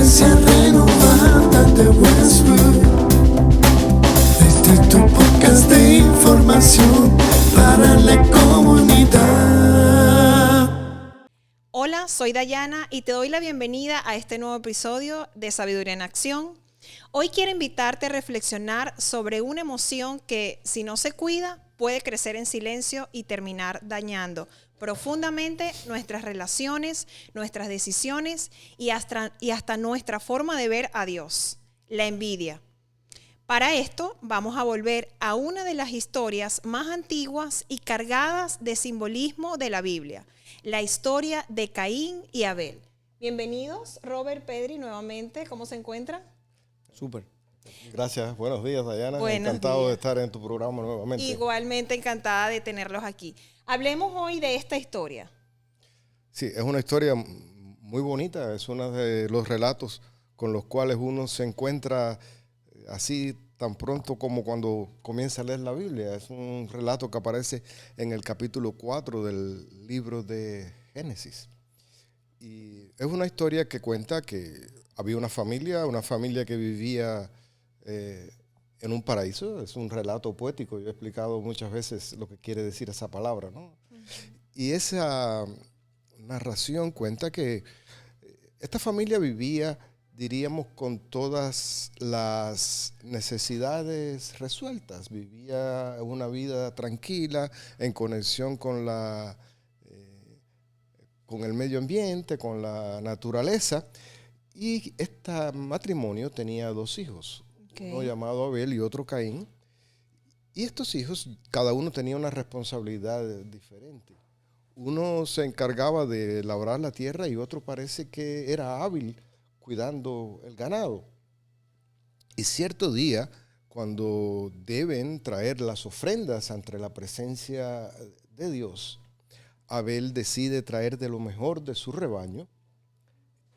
Iglesia Renovada de Westwood. Este es tu podcast de información para la comunidad. Hola, soy Dayana y te doy la bienvenida a este nuevo episodio de Sabiduría en Acción. Hoy quiero invitarte a reflexionar sobre una emoción que, si no se cuida, puede crecer en silencio y terminar dañando profundamente nuestras relaciones, nuestras decisiones y hasta nuestra forma de ver a Dios: la envidia. Para esto vamos a volver a una de las historias más antiguas y cargadas de simbolismo de la Biblia, la historia de Caín y Abel. Bienvenidos, Robert, Pedri, nuevamente. ¿Cómo se encuentran? Súper. Gracias. Buenos días, Dayana. Buenos Encantado días. de estar en tu programa nuevamente. Igualmente encantada de tenerlos aquí. Hablemos hoy de esta historia. Sí, es una historia muy bonita. Es uno de los relatos con los cuales uno se encuentra así tan pronto como cuando comienza a leer la Biblia. Es un relato que aparece en el capítulo 4 del libro de Génesis. Y es una historia que cuenta que había una familia que vivía en un paraíso. Es un relato poético. Yo he explicado muchas veces lo que quiere decir esa palabra, ¿no? Uh-huh. Y esa narración cuenta que esta familia vivía, diríamos, con todas las necesidades resueltas. Vivía una vida tranquila, en conexión con con el medio ambiente, con la naturaleza. Y este matrimonio tenía 2 hijos, uno llamado Abel y otro Caín. Y estos hijos, cada uno tenía una responsabilidad diferente. Uno se encargaba de labrar la tierra y otro parece que era hábil cuidando el ganado. Y cierto día, cuando deben traer las ofrendas ante la presencia de Dios, Abel decide traer de lo mejor de su rebaño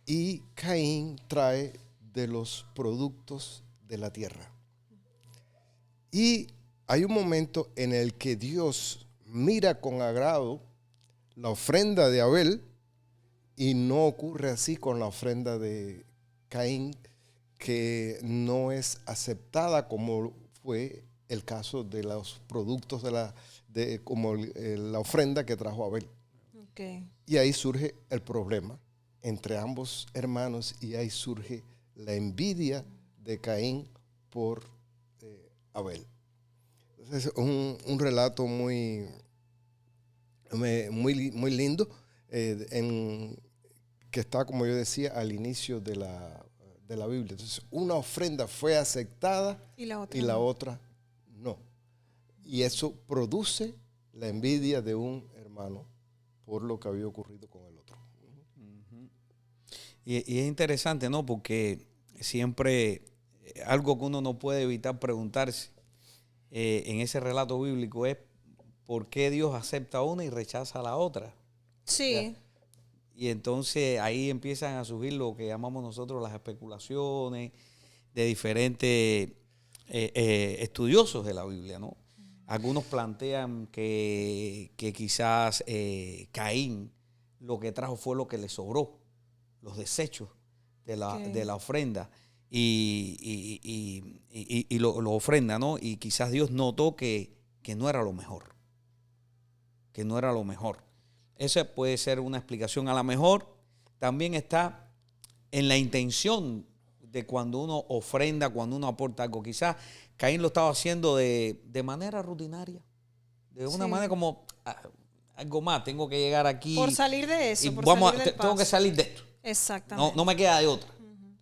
y Caín trae de los productos de la tierra. Y hay un momento en el que Dios mira con agrado la ofrenda de Abel y no ocurre así con la ofrenda de Caín, que no es aceptada como fue el caso de los productos como la ofrenda que trajo Abel. Okay. Y ahí surge el problema entre ambos hermanos y ahí surge la envidia de Caín por Abel. Entonces es un relato muy lindo que está, como yo decía, al inicio de la Biblia. Entonces una ofrenda fue aceptada y la otra no. Y eso produce la envidia de un hermano por lo que había ocurrido con el otro. Uh-huh. Y es interesante, ¿no? Porque siempre algo que uno no puede evitar preguntarse en ese relato bíblico es ¿por qué Dios acepta una y rechaza a la otra? Sí. ¿Ya? Y entonces ahí empiezan a surgir lo que llamamos nosotros las especulaciones de diferentes estudiosos de la Biblia, ¿no? Algunos plantean que quizás Caín lo que trajo fue lo que le sobró, los desechos de la ofrenda y lo ofrenda, ¿no? Y quizás Dios notó que no era lo mejor, que no era lo mejor. Esa puede ser una explicación. A lo mejor también está en la intención de cuando uno ofrenda, cuando uno aporta algo. Quizás Caín lo estaba haciendo de manera rutinaria, de una manera como algo más, tengo que llegar aquí. Por salir de eso, tengo que salir de esto. Exactamente. No me queda de otra. Uh-huh.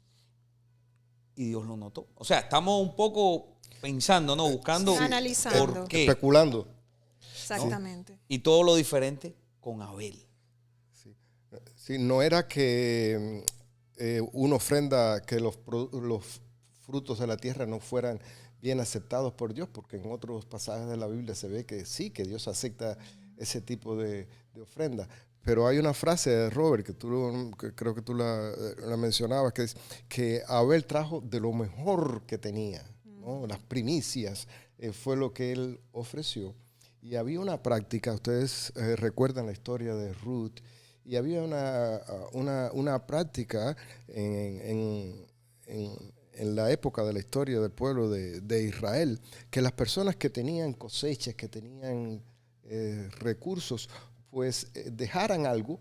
Y Dios lo notó. O sea, estamos un poco pensando, ¿no? Buscando. Analizando. ¿Por qué? Especulando. Exactamente. ¿No? Y todo lo diferente con Abel. Sí, no era que una ofrenda, que los frutos de la tierra no fueran bien aceptados por Dios, porque en otros pasajes de la Biblia se ve que sí, que Dios acepta ese tipo de ofrenda. Pero hay una frase de Robert, que creo que tú la mencionabas, que es que Abel trajo de lo mejor que tenía, ¿no? Las primicias, fue lo que él ofreció. Y había una práctica, ustedes recuerdan la historia de Ruth, Y había una práctica en la época de la historia del pueblo de Israel, que las personas que tenían cosechas, que tenían recursos, pues dejaran algo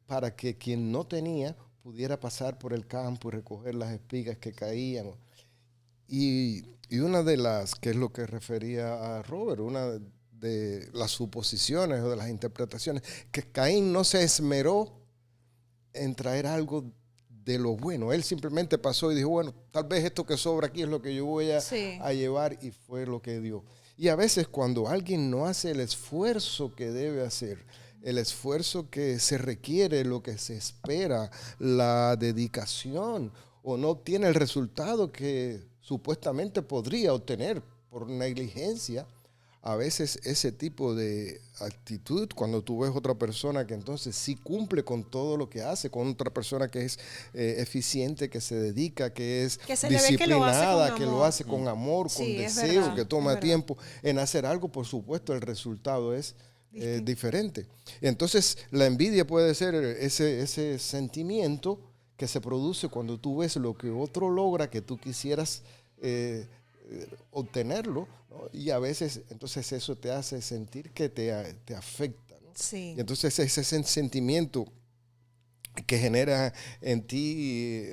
para que quien no tenía pudiera pasar por el campo y recoger las espigas que caían. Y una de las, que es lo que refería a Robert, una de las suposiciones o de las interpretaciones, que Caín no se esmeró en traer algo de lo bueno. Él simplemente pasó y dijo, bueno, tal vez esto que sobra aquí es lo que yo voy a llevar, y fue lo que dio. Y a veces cuando alguien no hace el esfuerzo que debe hacer, el esfuerzo que se requiere, lo que se espera, la dedicación, o no tiene el resultado que supuestamente podría obtener por negligencia, a veces ese tipo de actitud, cuando tú ves otra persona que entonces sí cumple con todo lo que hace, con otra persona que es eficiente, que se dedica, que es disciplinada, que lo hace con amor, con deseo, verdad, que toma tiempo en hacer algo, por supuesto el resultado es diferente. Entonces la envidia puede ser ese sentimiento que se produce cuando tú ves lo que otro logra, que tú quisieras obtenerlo, ¿no? Y a veces entonces eso te hace sentir que te afecta, ¿no? Sí. Y entonces ese sentimiento que genera en ti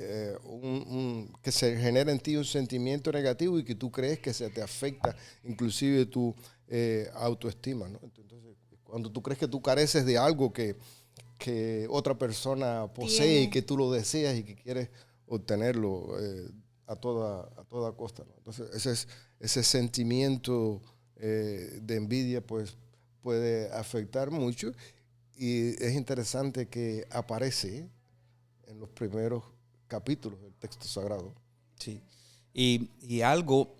que se genera en ti un sentimiento negativo y que tú crees que se te afecta inclusive tu autoestima, ¿no? Entonces cuando tú crees que tú careces de algo que otra persona posee y que tú lo deseas y que quieres obtenerlo a toda costa, ¿no? Entonces ese sentimiento de envidia pues puede afectar mucho, y es interesante que aparece en los primeros capítulos del texto sagrado. Sí, y algo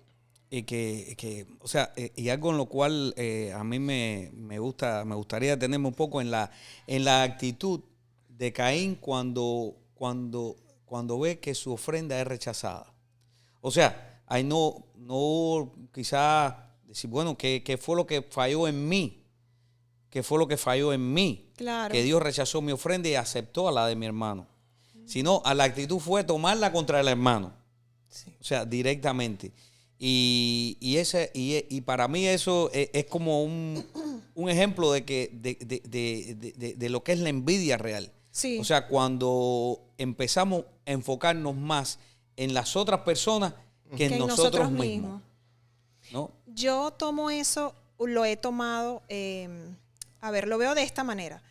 o sea, y algo en lo cual a mí me gustaría detenerme un poco en la actitud de Caín cuando ve que su ofrenda es rechazada. O sea, ahí no quizás decir, bueno, ¿qué fue lo que falló en mí? ¿Qué fue lo que falló en mí? Claro. Que Dios rechazó mi ofrenda y aceptó a la de mi hermano. Sino, la actitud fue tomarla contra el hermano. Sí. O sea, directamente. Y para mí eso es como un ejemplo de lo que es la envidia real. Sí. O sea, cuando empezamos a enfocarnos más en las otras personas que en nosotros mismos, ¿no? Yo tomo eso, lo he tomado, lo veo de esta manera.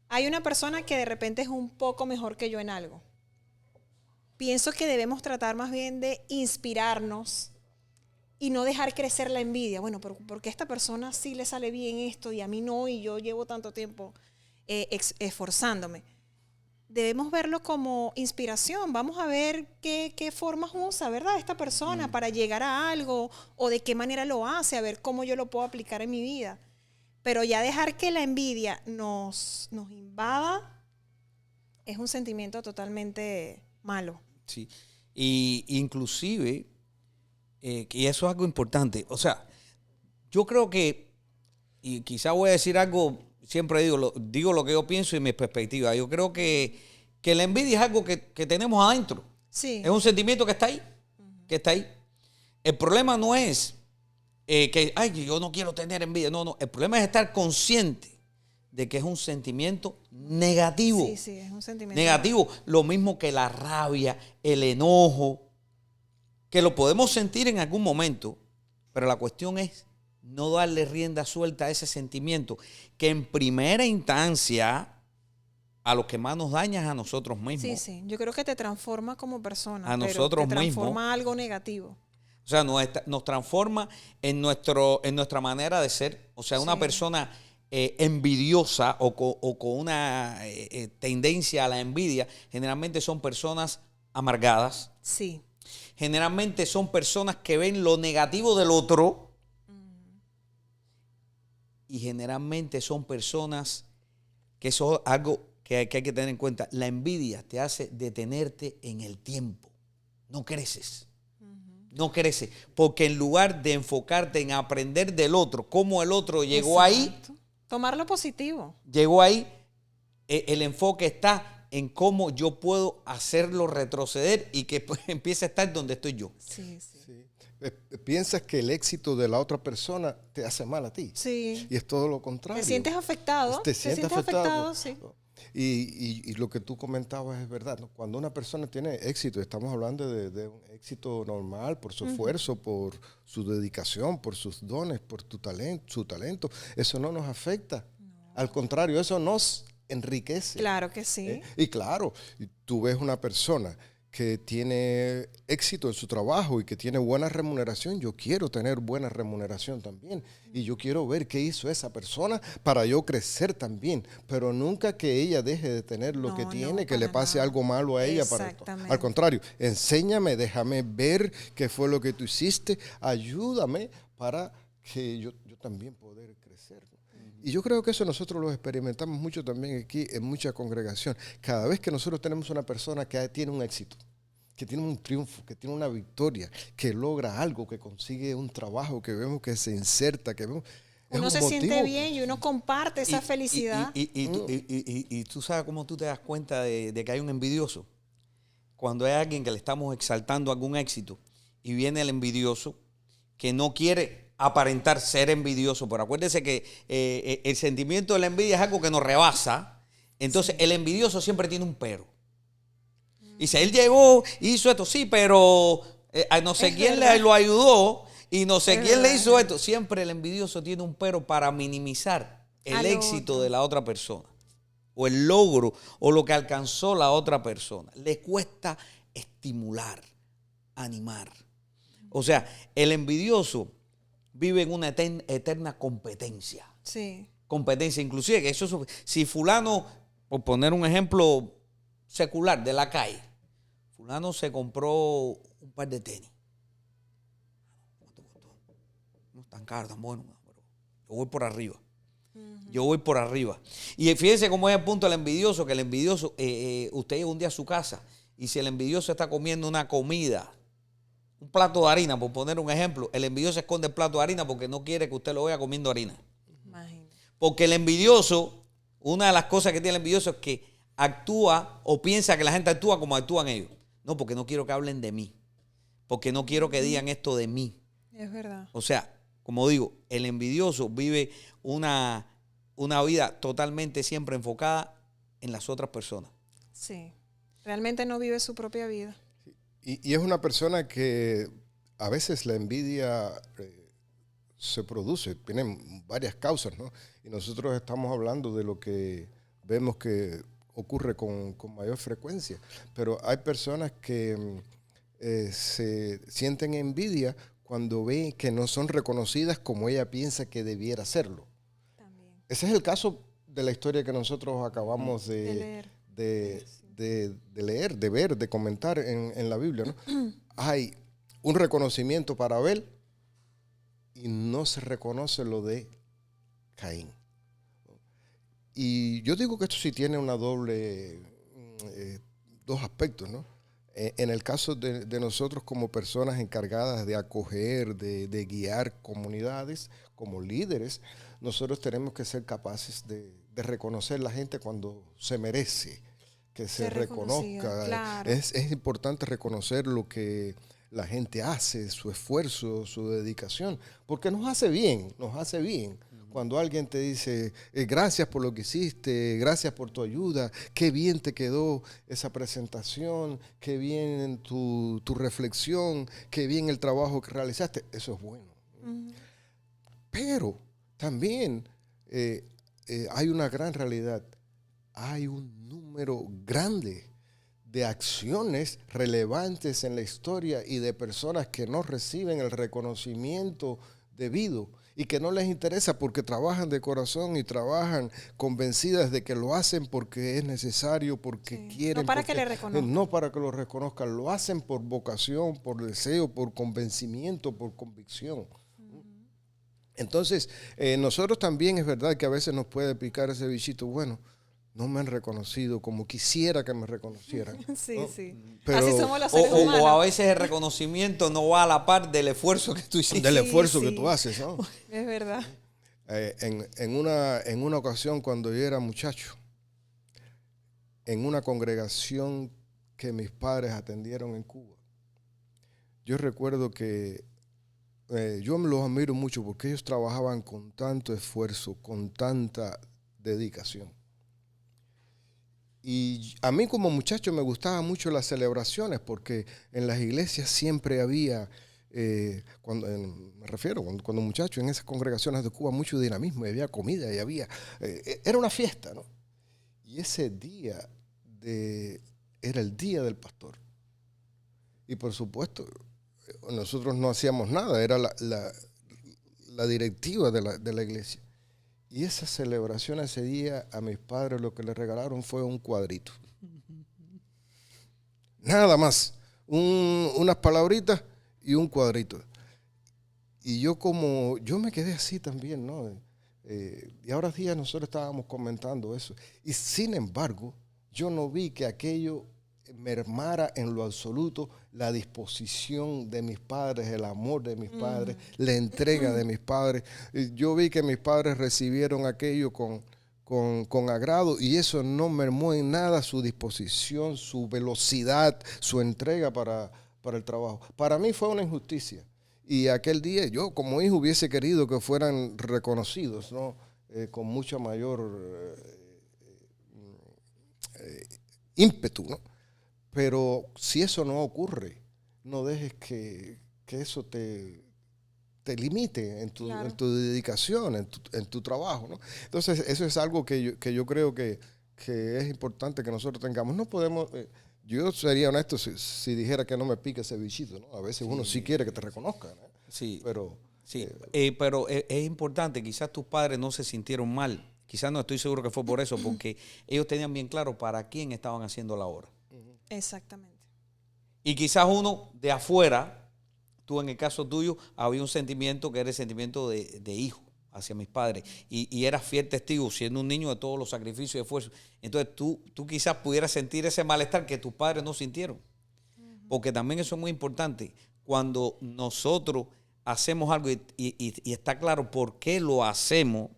Hay una persona que de repente es un poco mejor que yo en algo. Pienso que debemos tratar más bien de inspirarnos y no dejar crecer la envidia. Bueno, porque a esta persona sí le sale bien esto y a mí no, y yo llevo tanto tiempo esforzándome. Debemos verlo como inspiración. Vamos a ver qué formas usa, ¿verdad?, esta persona para llegar a algo, o de qué manera lo hace, a ver cómo yo lo puedo aplicar en mi vida. Pero ya dejar que la envidia nos invada es un sentimiento totalmente malo. Sí, y inclusive, y eso es algo importante, o sea, yo creo que, y quizá voy a decir algo, siempre digo lo que yo pienso y mi perspectiva, yo creo que la envidia es algo que tenemos adentro. Sí. Es un sentimiento que está ahí, que está ahí. El problema no es yo no quiero tener envidia, no, el problema es estar consciente de que es un sentimiento negativo. Sí, es un sentimiento negativo. Lo mismo que la rabia, el enojo, que lo podemos sentir en algún momento, pero la cuestión es no darle rienda suelta a ese sentimiento, que en primera instancia a lo que más nos daña es a nosotros mismos. Sí, yo creo que te transforma como persona, a nosotros te transforma mismos. Algo negativo. O sea, nos transforma en nuestra manera de ser. O sea, una persona envidiosa o con una tendencia a la envidia, generalmente son personas amargadas. Sí. Generalmente son personas que ven lo negativo del otro. Y generalmente son personas que eso es algo que hay que tener en cuenta. La envidia te hace detenerte en el tiempo. No creces. No creces. Porque en lugar de enfocarte en aprender del otro, cómo el otro llegó ahí. Tomar lo positivo. Llegó ahí. el enfoque está en cómo yo puedo hacerlo retroceder y que pues, empiece a estar donde estoy yo. Sí, sí. Sí. Piensas que el éxito de la otra persona te hace mal a ti. Sí. Y es todo lo contrario. ¿Te sientes afectado? Te sientes afectado. Sí. Y lo que tú comentabas es verdad, ¿no? Cuando una persona tiene éxito, estamos hablando de un éxito normal por su esfuerzo, por su dedicación, por sus dones, por su talento, eso no nos afecta. No. Al contrario, eso nos enriquece. Claro que sí. Y claro, tú ves una persona que tiene éxito en su trabajo y que tiene buena remuneración, yo quiero tener buena remuneración también. Y yo quiero ver qué hizo esa persona para yo crecer también. Pero nunca que ella deje de tener lo que tiene, que le pase algo malo a ella. Al contrario, enséñame, déjame ver qué fue lo que tú hiciste, ayúdame para que yo también poder crecer. Y yo creo que eso nosotros lo experimentamos mucho también aquí en mucha congregación. Cada vez que nosotros tenemos una persona que tiene un éxito, que tiene un triunfo, que tiene una victoria, que logra algo, que consigue un trabajo, que vemos que se inserta, que vemos... Uno se siente bien y uno comparte esa felicidad. Y tú sabes cómo tú te das cuenta de que hay un envidioso. Cuando hay alguien que le estamos exaltando algún éxito y viene el envidioso que no quiere aparentar ser envidioso, pero acuérdense que el sentimiento de la envidia es algo que nos rebasa. Entonces el envidioso siempre tiene un pero. Y si él llegó, hizo esto, sí, pero a no sé quién lo ayudó y no sé quién le hizo esto. Siempre el envidioso tiene un pero para minimizar el éxito de la otra persona o el logro o lo que alcanzó la otra persona. Le cuesta estimular, animar. O sea, el envidioso vive en una eterna competencia. Sí. Competencia, inclusive, que eso, si fulano, por poner un ejemplo secular de la calle, fulano se compró un par de tenis. ¿Cuánto costó? No es tan caro, tan bueno, pero yo voy por arriba. Yo voy por arriba. Y fíjense cómo es el punto del envidioso, que el envidioso, usted llega un día a su casa y si el envidioso está comiendo una comida, un plato de harina, por poner un ejemplo, el envidioso esconde el plato de harina porque no quiere que usted lo vea comiendo harina. Imagínate. Porque el envidioso, una de las cosas que tiene el envidioso es que actúa o piensa que la gente actúa como actúan ellos. No, porque no quiero que hablen de mí. Porque no quiero que digan esto de mí. Es verdad. O sea, como digo, el envidioso vive una vida totalmente siempre enfocada en las otras personas. Sí. Realmente no vive su propia vida. Y es una persona que a veces la envidia se produce, tienen varias causas, ¿no? Y nosotros estamos hablando de lo que vemos que ocurre con mayor frecuencia. Pero hay personas que se sienten envidia cuando ven que no son reconocidas como ella piensa que debiera serlo. También. Ese es el caso de la historia que nosotros acabamos de leer, de ver, de comentar en la Biblia, ¿no? Hay un reconocimiento para Abel y no se reconoce lo de Caín. Y yo digo que esto sí tiene una dos aspectos, ¿no? En el caso de nosotros como personas encargadas de acoger, de guiar comunidades, como líderes, nosotros tenemos que ser capaces de reconocer a la gente cuando se merece que se reconozca. Claro. Es importante reconocer lo que la gente hace, su esfuerzo, su dedicación, porque nos hace bien. Cuando alguien te dice, gracias por lo que hiciste, gracias por tu ayuda, qué bien te quedó esa presentación, qué bien tu reflexión, qué bien el trabajo que realizaste, eso es bueno. Pero también hay una gran realidad. Hay un número grande de acciones relevantes en la historia y de personas que no reciben el reconocimiento debido y que no les interesa porque trabajan de corazón y trabajan convencidas de que lo hacen porque es necesario, porque quieren. No para que le reconozcan. No para que lo reconozcan, lo hacen por vocación, por deseo, por convencimiento, por convicción. Entonces, nosotros también es verdad que a veces nos puede picar ese bichito, bueno, no me han reconocido como quisiera que me reconocieran. Sí, ¿no? sí. Pero, así somos los seres humanos. O a veces el reconocimiento no va a la par del esfuerzo que tú hiciste. Del esfuerzo que tú haces, ¿no? Es verdad. En una ocasión cuando yo era muchacho, en una congregación que mis padres atendieron en Cuba. Yo recuerdo que yo me los admiro mucho porque ellos trabajaban con tanto esfuerzo, con tanta dedicación. Y a mí como muchacho me gustaban mucho las celebraciones porque en las iglesias siempre había, cuando muchacho, en esas congregaciones de Cuba, mucho dinamismo, y había comida, y había, era una fiesta, ¿no? Y ese día era el día del pastor. Y por supuesto, nosotros no hacíamos nada, era la directiva de la iglesia. Y esa celebración ese día, a mis padres lo que les regalaron fue un cuadrito. Nada más, unas palabritas y un cuadrito. Y yo me quedé así también, ¿no? Y ahora días nosotros estábamos comentando eso. Y sin embargo, yo no vi que aquello mermara en lo absoluto la disposición de mis padres, el amor de mis padres, la entrega de mis padres. Yo vi que mis padres recibieron aquello con agrado y eso no mermó en nada su disposición, su velocidad, su entrega para el trabajo. Para mí fue una injusticia. Y aquel día yo como hijo hubiese querido que fueran reconocidos, ¿no? Con mucha mayor ímpetu, ¿no? Pero si eso no ocurre, no dejes que eso te limite en tu, Claro. en tu dedicación, en tu trabajo, ¿no? Entonces, eso es algo que yo creo que es importante que nosotros tengamos. No podemos, yo sería honesto si dijera que no me pique ese bichito, ¿no? A veces uno sí quiere que te reconozcan, ¿no? Sí, Pero sí. Pero es importante, quizás tus padres no se sintieron mal. Quizás no estoy seguro que fue por eso, porque ellos tenían bien claro para quién estaban haciendo la obra. Exactamente. Y quizás uno de afuera, tú en el caso tuyo, había un sentimiento que era el sentimiento de hijo hacia mis padres. Y eras fiel testigo, siendo un niño, de todos los sacrificios y esfuerzos. Entonces tú quizás pudieras sentir ese malestar que tus padres no sintieron. Porque también eso es muy importante. Cuando nosotros hacemos algo y está claro por qué lo hacemos,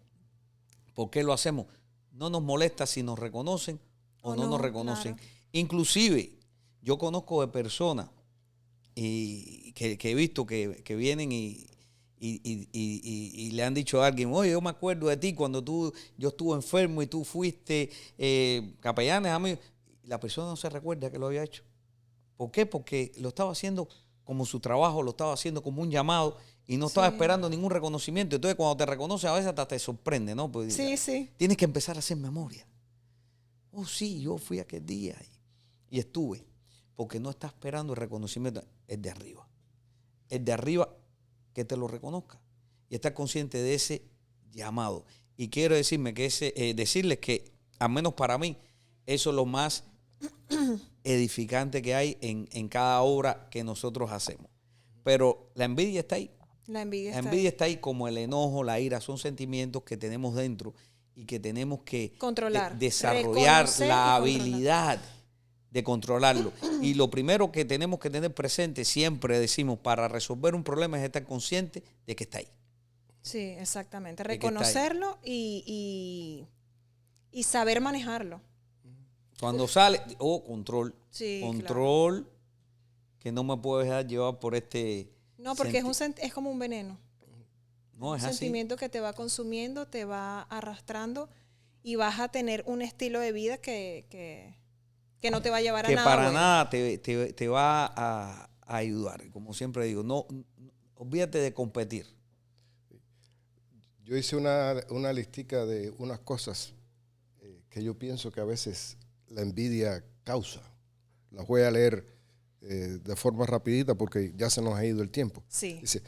no nos molesta si nos reconocen o no nos reconocen. Claro. Inclusive, yo conozco de personas que he visto que vienen y le han dicho a alguien, oye, yo me acuerdo de ti cuando yo estuve enfermo y tú fuiste capellanes a mí. La persona no se recuerda que lo había hecho. ¿Por qué? Porque lo estaba haciendo como su trabajo, lo estaba haciendo como un llamado y no estaba esperando ningún reconocimiento. Entonces, cuando te reconoce, a veces hasta te sorprende, ¿no? Pues, Sí. tienes que empezar a hacer memoria. Oh, sí, yo fui aquel día y estuve. Porque no está esperando el reconocimiento, es de arriba. Es de arriba que te lo reconozca. Y estar consciente de ese llamado. Y quiero decirles que, al menos para mí, eso es lo más edificante que hay en cada obra que nosotros hacemos. Pero la envidia está ahí. La envidia La está envidia ahí. está ahí, como el enojo, la ira, son sentimientos que tenemos dentro y que tenemos que Controlar. desarrollar Reconocer y la controlar. habilidad de controlarlo. Y lo primero que tenemos que tener presente, siempre decimos, para resolver un problema es estar consciente de que está ahí. Sí, exactamente. De que está ahí. Reconocerlo y saber manejarlo. Cuando sale, control. Sí, Control, que no me puedo dejar llevar por No, porque es como un veneno. No, es Un así. sentimiento que te va consumiendo, te va arrastrando y vas a tener un estilo de vida que no te va a llevar a Que nada. para bueno. nada te va a ayudar. Como siempre digo, no olvídate de competir. yo hice una listica de unas cosas que yo pienso que a veces la envidia causa. Las voy a leer de forma rapidita porque ya se nos ha ido el tiempo. Sí. Dice,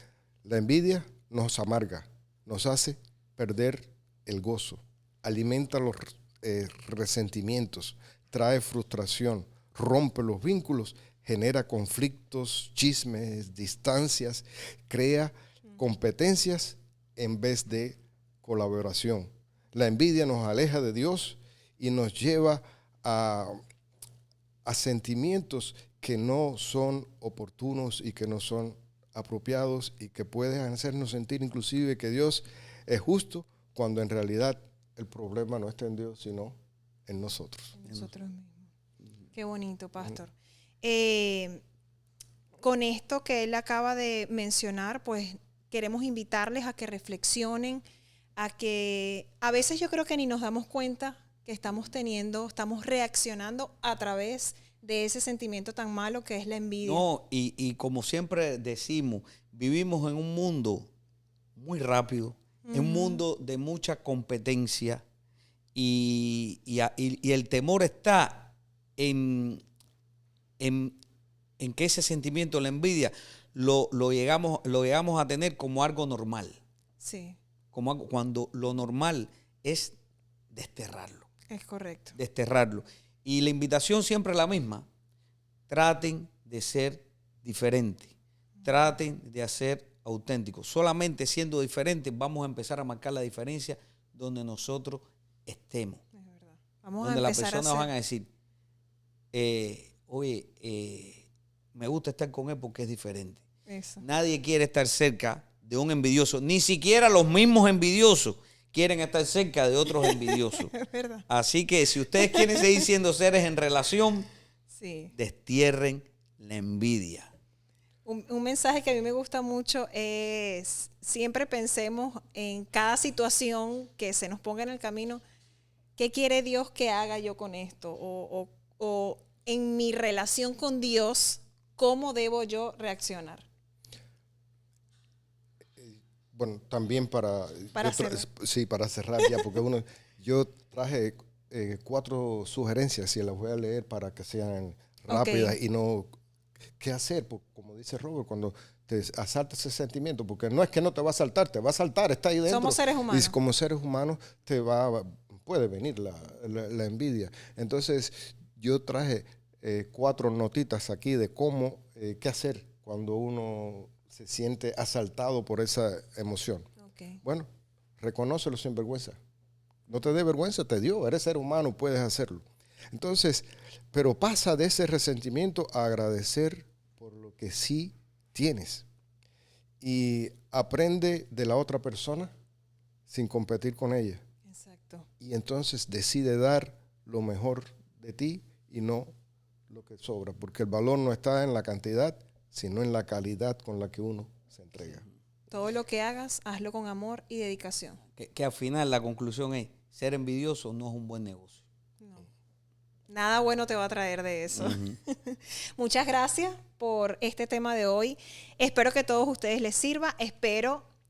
la envidia nos amarga, nos hace perder el gozo, alimenta los resentimientos, trae frustración, rompe los vínculos, genera conflictos, chismes, distancias, crea competencias en vez de colaboración. La envidia nos aleja de Dios y nos lleva a sentimientos que no son oportunos y que no son apropiados y que pueden hacernos sentir inclusive que Dios es justo cuando en realidad el problema no está en Dios, sino en nosotros. Nosotros mismos. Qué bonito, pastor. Con esto que él acaba de mencionar, pues queremos invitarles a que reflexionen, a que a veces yo creo que ni nos damos cuenta que estamos reaccionando a través de ese sentimiento tan malo que es la envidia. No, y como siempre decimos, vivimos en un mundo muy rápido, en un mundo de mucha competencia y el temor está en que ese sentimiento, la envidia, lo llegamos a tener como algo normal. Sí. Como cuando lo normal es desterrarlo. Es correcto. Desterrarlo. Y la invitación siempre es la misma. Traten de ser diferentes. Traten de ser auténticos. Solamente siendo diferentes vamos a empezar a marcar la diferencia donde nosotros estemos. Es verdad. Vamos donde a las empezar personas a van a decir, me gusta estar con él porque es diferente. eso. Nadie quiere estar cerca de un envidioso. Ni siquiera los mismos envidiosos quieren estar cerca de otros envidiosos. Es verdad. Así que si ustedes quieren seguir siendo seres en relación, Sí. destierren la envidia. Un mensaje que a mí me gusta mucho es, siempre pensemos en cada situación que se nos ponga en el camino, ¿qué quiere Dios que haga yo con esto? O en mi relación con Dios, ¿cómo debo yo reaccionar? Bueno, también para cerrar ya, porque yo traje 4 sugerencias y las voy a leer para que sean rápidas y no qué hacer, porque, como dice Robert, cuando te asalta ese sentimiento, porque no es que no te va a saltar, te va a saltar, está ahí dentro. Somos seres humanos. Y como seres humanos puede venir la envidia. Entonces, yo traje 4 notitas aquí de qué hacer cuando uno se siente asaltado por esa emoción. Okay. Bueno, reconócelo sin vergüenza. No te dé vergüenza, te dio, eres ser humano, puedes hacerlo. Entonces, pero pasa de ese resentimiento a agradecer por lo que sí tienes. Y aprende de la otra persona sin competir con ella. Exacto. Y entonces decide dar lo mejor de ti y no lo que sobra, porque el valor no está en la cantidad, sino en la calidad con la que uno se entrega. Todo lo que hagas, hazlo con amor y dedicación. Que al final la conclusión es, ser envidioso no es un buen negocio. No. Nada bueno te va a traer de eso. Uh-huh. Muchas gracias por este tema de hoy. Espero que a todos ustedes les sirva.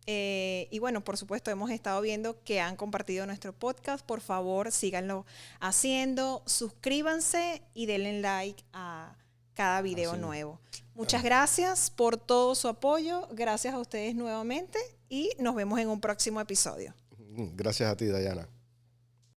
Y bueno, por supuesto, hemos estado viendo que han compartido nuestro podcast. Por favor, síganlo haciendo. Suscríbanse y denle like a cada video nuevo. Muchas gracias por todo su apoyo. Gracias a ustedes nuevamente y nos vemos en un próximo episodio. Gracias a ti, Dayana.